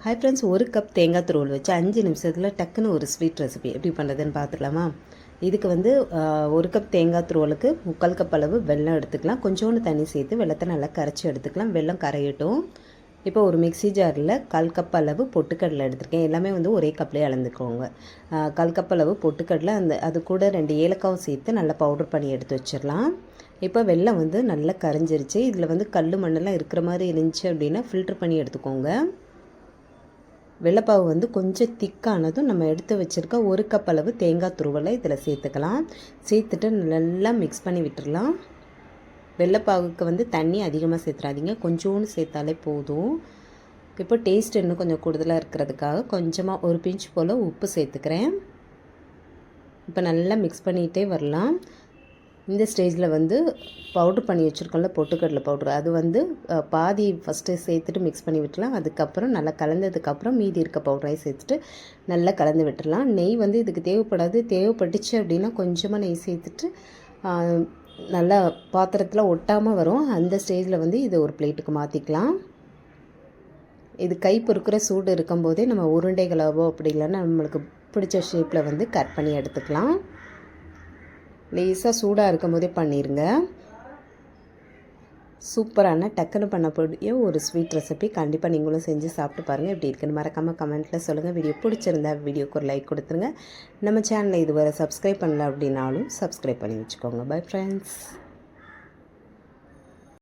Hi friends, ஒரு cup தேங்காய் துருவல் வச்சு 5 நிமிஷத்தில் டக்குன்னு ஒரு ஸ்வீட் ரெசிபி எப்படி பண்ணுறதுன்னு பார்த்துக்கலாமா? இதுக்கு வந்து ஒரு கப் தேங்காய் துருவலுக்கு 3/4 கப் அளவு வெல்லம் எடுத்துக்கலாம். கொஞ்சோண்டு தண்ணி சேர்த்து வெள்ளத்தை நல்லா கரைச்சி எடுத்துக்கலாம். வெல்லம் கரையட்டும். இப்போ ஒரு மிக்ஸி ஜாரில் 1/4 கப் அளவு பொட்டுக்கடலை எடுத்துருக்கேன். எல்லாமே வந்து ஒரே கப்லேயே அளந்துக்கோங்க. 1/4 கப் அளவு பொட்டுக்கடலை, அது கூட 2 ஏலக்காவும் சேர்த்து நல்லா பவுடர் பண்ணி எடுத்து வச்சிடலாம். இப்போ வெல்லம் வந்து நல்லா கரைஞ்சிருச்சு. இதில் வந்து கல் மண்ணெல்லாம் இருக்கிற மாதிரி இருந்துச்சு அப்படின்னா ஃபில்ட்ரு பண்ணி எடுத்துக்கோங்க. வெள்ளைப்பாவு வந்து கொஞ்சம் திக்கானதும் நம்ம எடுத்து வச்சுருக்க ஒரு கப் அளவு தேங்காய் துருவலை இதில் சேர்த்துக்கலாம். சேர்த்துட்டு நல்லா மிக்ஸ் பண்ணி விட்டுடலாம். வெள்ளைப்பாவுக்கு வந்து தண்ணி அதிகமாக சேர்த்துறாதீங்க, கொஞ்சோண்டு சேர்த்தாலே போதும். இப்போ டேஸ்ட் இன்னும் கொஞ்சம் கூடுதலாக இருக்கிறதுக்காக கொஞ்சமாக ஒரு பிஞ்ச் போல் உப்பு சேர்த்துக்கிறேன். இப்போ நல்லா மிக்ஸ் பண்ணிகிட்டே வரலாம். இந்த ஸ்டேஜில் வந்து பவுட்ரு பண்ணி வச்சுருக்கோம்ல பொட்டுக்கடலை பவுட்ரு, அது வந்து பாதி ஃபஸ்ட்டு சேர்த்துட்டு மிக்ஸ் பண்ணி விட்டுலாம். அதுக்கப்புறம் நல்லா கலந்ததுக்கப்புறம் மீதி இருக்க பவுடரையும் சேர்த்துட்டு நல்லா கலந்து விட்டுடலாம். நெய் வந்து இதுக்கு தேவைப்படாது. தேவைப்பட்டுச்சு அப்படின்னா கொஞ்சமாக நெய் சேர்த்துட்டு நல்லா பாத்திரத்தில் ஒட்டாமல் வரும். அந்த ஸ்டேஜில் வந்து இதை ஒரு பிளேட்டுக்கு மாற்றிக்கலாம். இது கை பொறுக்கிற சூடு இருக்கும்போதே நம்ம உருண்டைகளாவோ அப்படி இல்லைன்னா நம்மளுக்கு பிடிச்ச ஷேப்பில் வந்து கட் பண்ணி எடுத்துக்கலாம். லேசாக சூடாக இருக்கும் போதே பண்ணிடுங்க. சூப்பரான டக்குன்னு பண்ணக்கூடிய ஒரு ஸ்வீட் ரெசிபி கண்டிப்பாக நீங்களும் செஞ்சு சாப்பிட்டு பாருங்கள். எப்படி இருக்குன்னு மறக்காமல் கமெண்ட்டில் சொல்லுங்கள். வீடியோ பிடிச்சிருந்தா வீடியோக்கு ஒரு லைக் கொடுத்துருங்க. நம்ம சேனலை இதுவரை சப்ஸ்கிரைப் பண்ணல அப்படின்னாலும் சப்ஸ்கிரைப் பண்ணி வச்சுக்கோங்க. Bye friends.